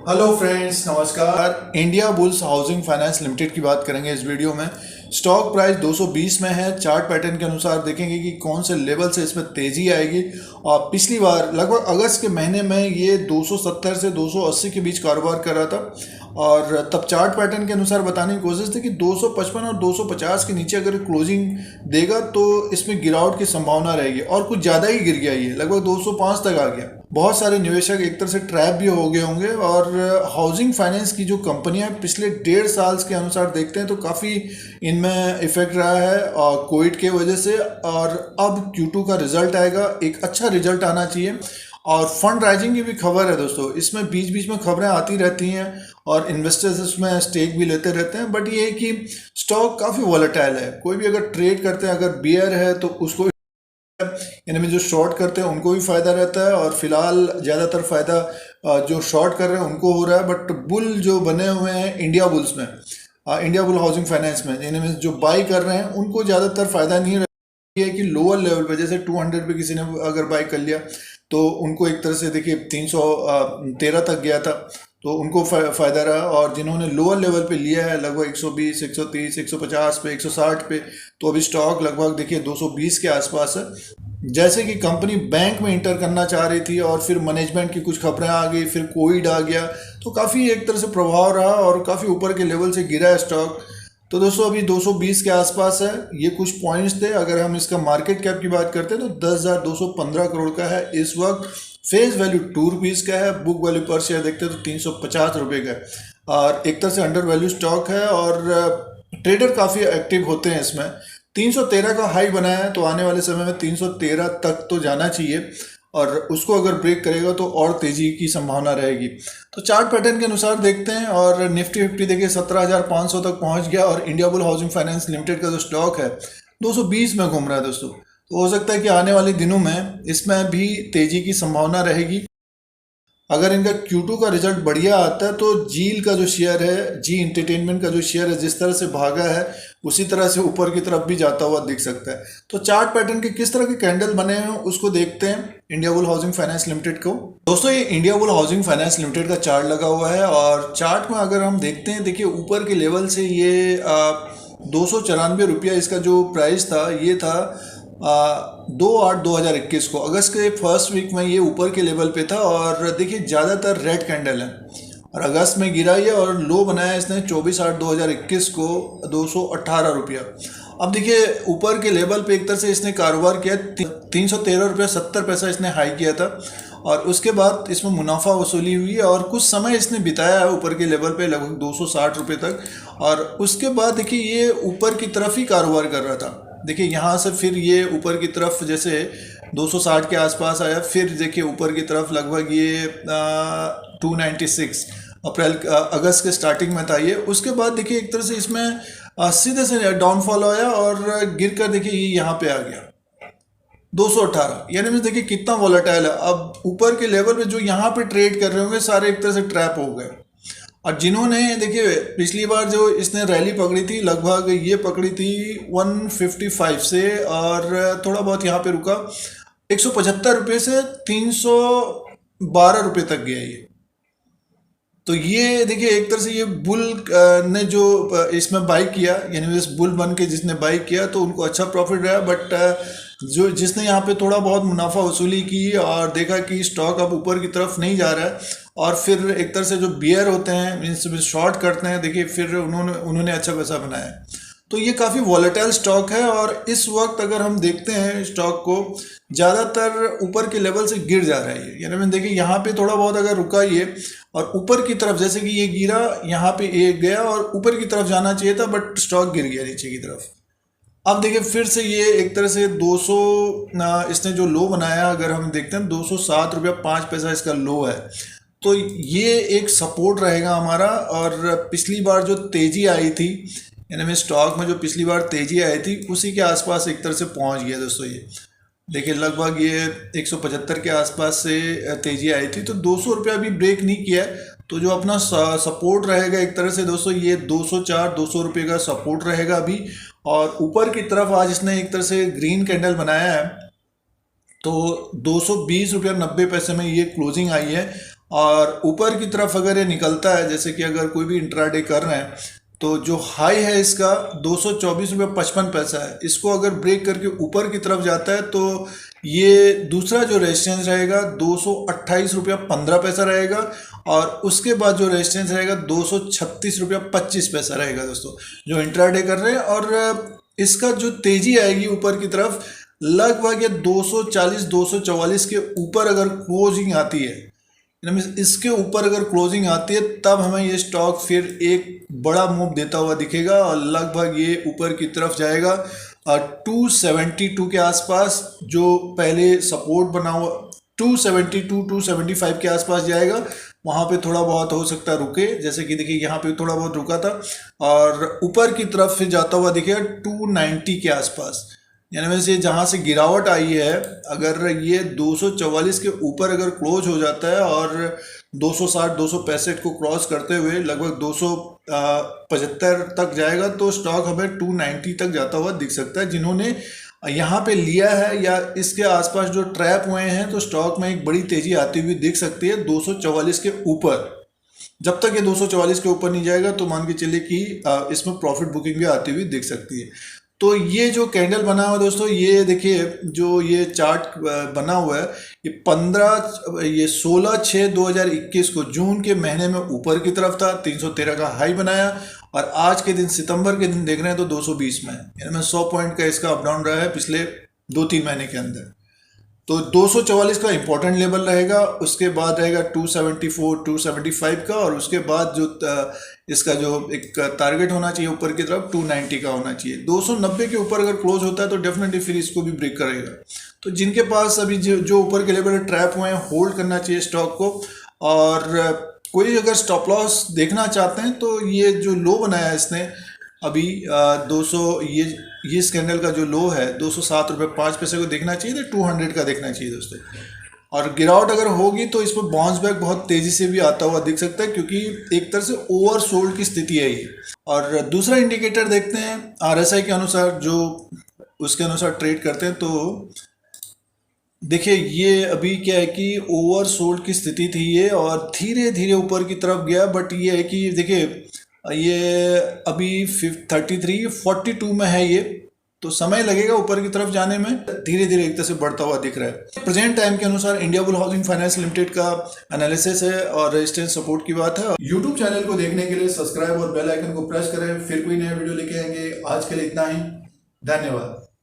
Hello friends, नमस्कार। India bulls housing finance limited की बात करेंगे इस वीडियो में। स्टॉक प्राइस 220 में है। चार्ट पैटर्न के अनुसार देखेंगे कि कौन से लेवल से इसमें तेजी आएगी। और पिछली बार लगभग अगस्त के महीने में ये 270 से 280 के बीच कारोबार कर रहा था और तब चार्ट पैटर्न के अनुसार बताने की कोशिश थी कि 255 और 250 के नीचे अगर क्लोजिंग देगा तो इसमें गिरावट की संभावना रहेगी और कुछ ज़्यादा ही गिर गया, ये लगभग 205 तक आ गया। बहुत सारे निवेशक एक तरह से ट्रैप भी हो गए होंगे और हाउसिंग फाइनेंस की जो कंपनियां पिछले 1.5 साल के अनुसार देखते हैं तो काफ़ी इनमें इफेक्ट रहा है और कोविड के वजह से। और अब Q2 का रिजल्ट आएगा, एक अच्छा रिजल्ट आना चाहिए। और फंड राइजिंग की भी खबर है दोस्तों, इसमें बीच बीच में खबरें आती रहती हैं और इन्वेस्टर्स इसमें स्टेक भी लेते रहते हैं। बट ये है कि स्टॉक काफ़ी वॉलेटाइल है। कोई भी अगर ट्रेड करते हैं, अगर बियर है तो उसको, यानी में जो शॉर्ट करते हैं उनको भी फायदा रहता है और फिलहाल ज़्यादातर फायदा जो शॉर्ट कर रहे हैं उनको हो रहा है। बट बुल जो बने हुए हैं इंडिया बुल्स में, इंडिया बुल हाउसिंग फाइनेंस में, यानी में जो बाई कर रहे हैं उनको ज़्यादातर फायदा नहीं है कि लोअर लेवल पे जैसे 200 पे किसी ने अगर बाई कर लिया तो उनको एक तरह से देखिए 313 तक गया था तो उनको फ़ायदा रहा। और जिन्होंने लोअर लेवल पे लिया है लगभग 120, 130, 150 पे, 160 पे, तो अभी स्टॉक लगभग देखिए 220 के आसपास है। जैसे कि कंपनी बैंक में इंटर करना चाह रही थी और फिर मैनेजमेंट की कुछ खबरें आ गई, फिर कोविड आ गया तो काफ़ी एक तरह से प्रभाव रहा और काफ़ी ऊपर के लेवल से गिरा है स्टॉक। तो दोस्तों अभी 220 के आसपास है। ये कुछ पॉइंट्स थे। अगर हम इसका मार्केट कैप की बात करते हैं तो 10,215 करोड़ का है इस वक्त। फेस वैल्यू 2 रुपीज़ का है। बुक वैल्यू पर शेयर देखते हैं तो 350 रुपये का है और एक तरह से अंडर वैल्यू स्टॉक है और ट्रेडर काफ़ी एक्टिव होते हैं इसमें। 313 का हाई बनाया है तो आने वाले समय में 313 तक तो जाना चाहिए और उसको अगर ब्रेक करेगा तो और तेजी की संभावना रहेगी। तो चार्ट पैटर्न के अनुसार देखते हैं और निफ्टी 50 देखिए 17,500 तक पहुंच गया और India bull housing finance limited का जो स्टॉक है 220 में घूम रहा है दोस्तों। तो हो सकता है कि आने वाले दिनों में इसमें भी तेजी की संभावना रहेगी। अगर इनका Q2 का रिजल्ट बढ़िया आता है तो जील का जो शेयर है, जी इंटरटेनमेंट का जो शेयर है, जिस तरह से भागा है उसी तरह से ऊपर की तरफ भी जाता हुआ दिख सकता है। तो चार्ट पैटर्न के किस तरह के कैंडल बने हैं उसको देखते हैं India bull housing finance limited को। दोस्तों ये India bull housing finance limited का चार्ट लगा हुआ है और चार्ट में अगर हम देखते हैं, देखिए ऊपर के लेवल से ये 294 रुपया इसका जो प्राइस था ये था 2/8/2021 को। अगस्त के फर्स्ट वीक में ये ऊपर के लेवल पे था और देखिए ज़्यादातर रेड कैंडल है और अगस्त में गिरा ये और लो बनाया इसने 24/8/2021 को 218 रुपया। अब देखिए ऊपर के लेवल पे एक तरह से इसने कारोबार किया, 313 रुपया 70 पैसा इसने हाई किया था और उसके बाद इसमें मुनाफा वसूली हुई और कुछ समय इसने बिताया है ऊपर के लेवल पे लगभग 260 रुपये तक। और उसके बाद देखिए ये ऊपर की तरफ ही कारोबार कर रहा था। देखिए यहाँ से फिर ये ऊपर की तरफ जैसे 260 के आसपास आया, फिर देखिए ऊपर की तरफ लगभग ये 296 अगस्त के स्टार्टिंग में था ये। उसके बाद देखिए एक तरह से इसमें सीधे से डाउनफॉल आया और गिर कर देखिए ये यहाँ पे आ गया 218। यानी मैं देखिए कितना वॉलेटाइल है। अब ऊपर के लेवल पे जो यहाँ पे ट्रेड कर रहे होंगे सारे एक तरह से ट्रैप हो गए और जिन्होंने देखिए पिछली बार जो इसने रैली पकड़ी थी लगभग ये पकड़ी थी 155 से और थोड़ा बहुत यहाँ पे रुका 175 रुपये से 312 रुपये तक गया ये। तो ये देखिए एक तरह से ये बुल ने जो इसमें बाई किया, यानी इस बुल बन के जिसने बाई किया तो उनको अच्छा प्रॉफिट रहा। बट जो जिसने यहाँ पे थोड़ा बहुत मुनाफा वसूली की और देखा कि स्टॉक अब ऊपर की तरफ नहीं जा रहा है और फिर एक तरह से जो बियर होते हैं मीन्स शॉर्ट करते हैं, देखिए फिर उन्होंने अच्छा पैसा बनाया। तो ये काफ़ी वॉलेटाइल स्टॉक है और इस वक्त अगर हम देखते हैं स्टॉक को ज़्यादातर ऊपर के लेवल से गिर जा रहा है। यानी मैंने देखिए यहाँ पे थोड़ा बहुत अगर रुका ये और ऊपर की तरफ जैसे कि ये गिरा यहाँ पे एक गया और ऊपर की तरफ जाना चाहिए था बट स्टॉक गिर गया नीचे की तरफ। अब देखिए फिर से ये एक तरह से 200 इसने जो लो बनाया अगर हम देखते हैं 207 रुपया 5 पैसा इसका लो है। तो ये एक सपोर्ट रहेगा हमारा। और पिछली बार जो तेज़ी आई थी यानी में स्टॉक में जो पिछली बार तेज़ी आई थी उसी के आसपास एक तरह से पहुंच गया दोस्तों। ये देखिए लगभग ये 175 के आसपास से तेज़ी आई थी तो 200 रुपया भी ब्रेक नहीं किया है। तो जो अपना सपोर्ट रहेगा एक तरह से दोस्तों ये 204-200 रुपये का सपोर्ट रहेगा अभी। और ऊपर की तरफ आज इसने एक तरह से ग्रीन कैंडल बनाया है तो 220 रुपया 90 पैसे में ये क्लोजिंग आई है और ऊपर की तरफ अगर ये निकलता है, जैसे कि अगर कोई भी इंट्राडे कर रहे हैं, तो जो हाई है इसका 224.55 है। इसको अगर ब्रेक करके ऊपर की तरफ जाता है तो ये दूसरा जो रेजिस्टेंस रहेगा 228.15 रहेगा, और उसके बाद जो रेजिस्टेंस रहेगा 236.25 रहेगा दोस्तों, जो इंट्राडे कर रहे हैं। और इसका जो तेजी आएगी ऊपर की तरफ, लगभग ये 240-244 के ऊपर अगर क्लोजिंग आती है, इसके ऊपर अगर क्लोजिंग आती है, तब हमें ये स्टॉक फिर एक बड़ा मूव देता हुआ दिखेगा और लगभग ये ऊपर की तरफ जाएगा 272 के आसपास, जो पहले सपोर्ट बना हुआ 272-275 के आसपास जाएगा। वहाँ पे थोड़ा बहुत हो सकता है रुके, जैसे कि देखिए यहाँ पे थोड़ा बहुत रुका था, और ऊपर की तरफ फिर जाता हुआ दिखेगा 290 के आसपास। यानी वैसे जहाँ से गिरावट आई है, अगर ये 244 के ऊपर अगर क्लोज हो जाता है और 260-265 को क्रॉस करते हुए लगभग 275 तक जाएगा, तो स्टॉक हमें 290 तक जाता हुआ दिख सकता है। जिन्होंने यहाँ पे लिया है या इसके आसपास जो ट्रैप हुए हैं, तो स्टॉक में एक बड़ी तेजी आती हुई दिख सकती है 244 के ऊपर। जब तक ये 244 के ऊपर नहीं जाएगा तो मान के चलिए कि इसमें प्रॉफिट बुकिंग भी आती हुई दिख सकती है। तो ये जो कैंडल बना हुआ है दोस्तों, ये देखिए जो ये चार्ट बना हुआ है, ये 16/6/2021 को जून के महीने में ऊपर की तरफ था, 313 का हाई बनाया, और आज के दिन सितंबर के दिन देख रहे हैं तो 220 में है। यानी मैं 100 पॉइंट का इसका अप डाउन रहा है पिछले 2-3 महीने के अंदर। तो 244 का इंपॉर्टेंट लेवल रहेगा, उसके बाद रहेगा 274-275 का, और उसके बाद जो इसका जो एक टारगेट होना चाहिए ऊपर की तरफ 290 का होना चाहिए। 290 के ऊपर अगर क्लोज होता है तो डेफिनेटली फिर इसको भी ब्रेक करेगा। तो जिनके पास अभी जो ऊपर के लेवल ट्रैप हुए हैं, होल्ड करना चाहिए स्टॉक को। और कोई अगर स्टॉप लॉस देखना चाहते हैं तो ये जो लो बनाया इसने अभी 200, ये इस कैंडल का जो लो है 207.05 को देखना चाहिए, तो 200 का देखना चाहिए दोस्तों। और गिरावट अगर होगी तो इस पर बाउंस बैक बहुत तेजी से भी आता हुआ दिख सकता है, क्योंकि एक तरह से ओवर सोल्ड की स्थिति है ये। और दूसरा इंडिकेटर देखते हैं RSI के अनुसार, जो उसके अनुसार ट्रेड करते हैं, तो देखिए ये अभी क्या है कि ओवर सोल्ड की स्थिति थी ये, और धीरे धीरे ऊपर की तरफ गया। बट ये है कि देखिए ये अभी 33-42 में है ये, तो समय लगेगा ऊपर की तरफ जाने में, धीरे धीरे एक तरह से बढ़ता हुआ दिख रहा है। प्रेजेंट टाइम के अनुसार India bull housing finance limited का एनालिसिस है और रेजिस्टेंस सपोर्ट की बात है। यूट्यूब चैनल को देखने के लिए सब्सक्राइब और बेल आइकन को प्रेस करें, फिर कोई नया वीडियो लेके आएंगे। आज के लिए इतना ही, धन्यवाद।